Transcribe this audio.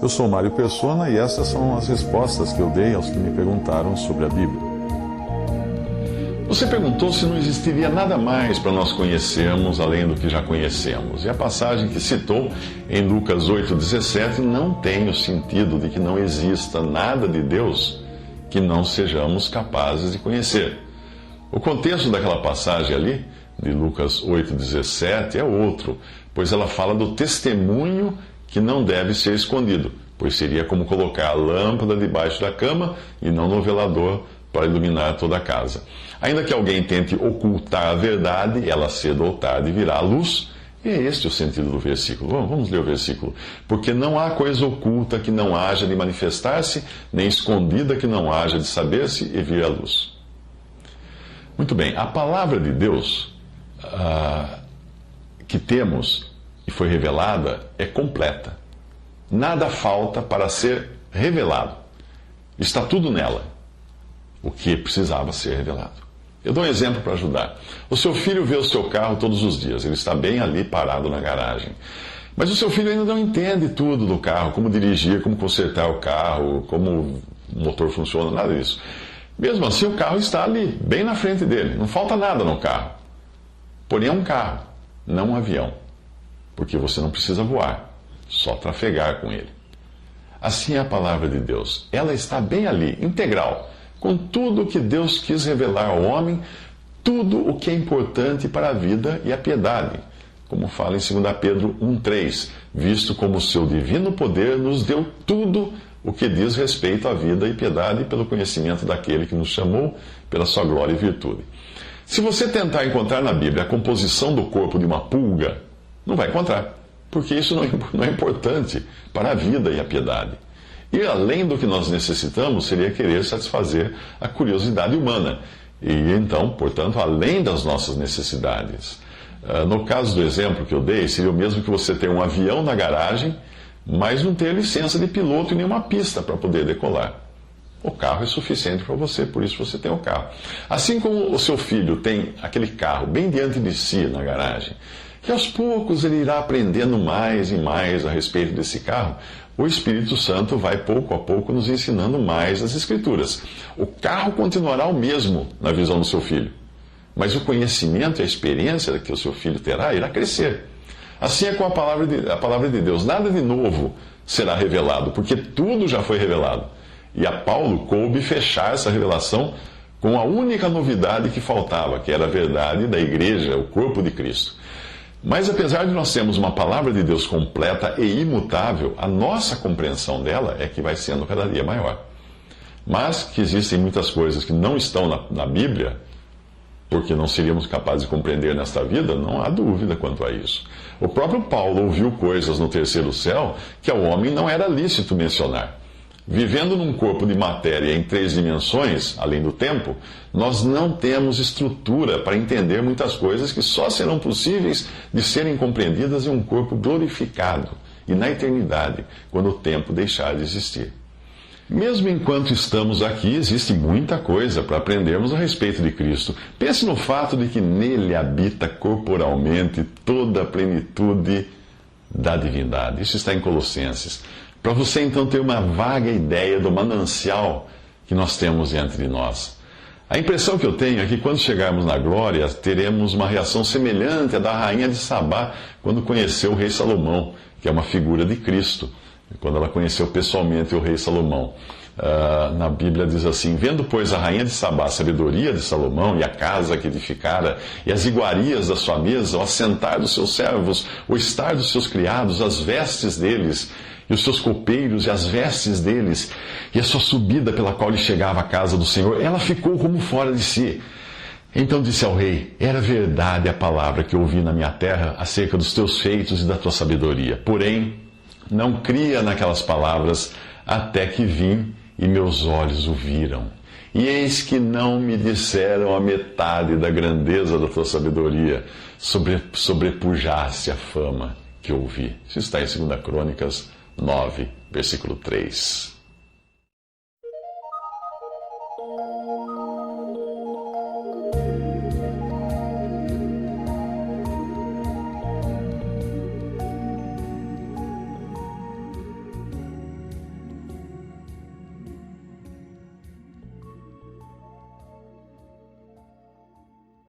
Eu sou Mário Persona e essas são as respostas que eu dei aos que me perguntaram sobre a Bíblia. Você perguntou se não existiria nada mais para nós conhecermos além do que já conhecemos. E a passagem que citou em Lucas 8,17 não tem o sentido de que não exista nada de Deus que não sejamos capazes de conhecer. O contexto daquela passagem ali, de Lucas 8,17, é outro, pois ela fala do testemunho que não deve ser escondido, pois seria como colocar a lâmpada debaixo da cama e não no velador para iluminar toda a casa. Ainda que alguém tente ocultar a verdade, ela cedo ou tarde virá à luz. E é este o sentido do versículo. Vamos ler o versículo. Porque não há coisa oculta que não haja de manifestar-se, nem escondida que não haja de saber-se e vir à luz. Muito bem, a palavra de Deus que temos e foi revelada é completa. Nada falta para ser revelado. Está tudo nela, o que precisava ser revelado. Eu dou um exemplo para ajudar. O seu filho vê o seu carro todos os dias. Ele está bem ali parado na garagem. Mas o seu filho ainda não entende tudo do carro, como dirigir, como consertar o carro, como o motor funciona, nada disso. Mesmo assim, o carro está ali, bem na frente dele. Não falta nada no carro. Porém, é um carro, não um avião. Porque você não precisa voar, só trafegar com ele. Assim é a palavra de Deus. Ela está bem ali, integral, com tudo o que Deus quis revelar ao homem, tudo o que é importante para a vida e a piedade. Como fala em 2 Pedro 1,3, visto como o seu divino poder nos deu tudo o que diz respeito à vida e piedade pelo conhecimento daquele que nos chamou pela sua glória e virtude. Se você tentar encontrar na Bíblia a composição do corpo de uma pulga, não vai encontrar, porque isso não é importante para a vida e a piedade. E além do que nós necessitamos, seria querer satisfazer a curiosidade humana. E então, portanto, além das nossas necessidades. No caso do exemplo que eu dei, seria o mesmo que você ter um avião na garagem, mas não ter licença de piloto e nenhuma pista para poder decolar. O carro é suficiente para você, por isso você tem o carro. Assim como o seu filho tem aquele carro bem diante de si na garagem, que aos poucos ele irá aprendendo mais e mais a respeito desse carro, o Espírito Santo vai pouco a pouco nos ensinando mais as Escrituras. O carro continuará o mesmo na visão do seu filho, mas o conhecimento e a experiência que o seu filho terá irá crescer. Assim é com a palavra de Deus. Nada de novo será revelado, porque tudo já foi revelado. E a Paulo coube fechar essa revelação com a única novidade que faltava, que era a verdade da igreja, o corpo de Cristo. Mas apesar de nós termos uma palavra de Deus completa e imutável, a nossa compreensão dela é que vai sendo cada dia maior. Mas que existem muitas coisas que não estão na Bíblia, porque não seríamos capazes de compreender nesta vida, não há dúvida quanto a isso. O próprio Paulo ouviu coisas no terceiro céu que ao homem não era lícito mencionar. Vivendo num corpo de matéria em 3 dimensões, além do tempo, nós não temos estrutura para entender muitas coisas que só serão possíveis de serem compreendidas em um corpo glorificado e na eternidade, quando o tempo deixar de existir. Mesmo enquanto estamos aqui, existe muita coisa para aprendermos a respeito de Cristo. Pense no fato de que nele habita corporalmente toda a plenitude da divindade. Isso está em Colossenses. Para você então ter uma vaga ideia do manancial que nós temos diante de nós. A impressão que eu tenho é que quando chegarmos na glória, teremos uma reação semelhante à da rainha de Sabá, quando conheceu o rei Salomão, que é uma figura de Cristo, quando ela conheceu pessoalmente o rei Salomão. Na Bíblia diz assim: vendo, pois, a rainha de Sabá a sabedoria de Salomão e a casa que edificara, e as iguarias da sua mesa, o assentar dos seus servos, o estar dos seus criados, as vestes deles, e os seus copeiros e as vestes deles, e a sua subida pela qual lhe chegava à casa do Senhor, ela ficou como fora de si. Então disse ao rei: era verdade a palavra que ouvi na minha terra acerca dos teus feitos e da tua sabedoria. Porém, não cria naquelas palavras até que vim e meus olhos o viram. E eis que não me disseram a metade da grandeza da tua sabedoria, sobrepujaste a fama que ouvi. Isso está em 2 Crônicas 9, versículo 3.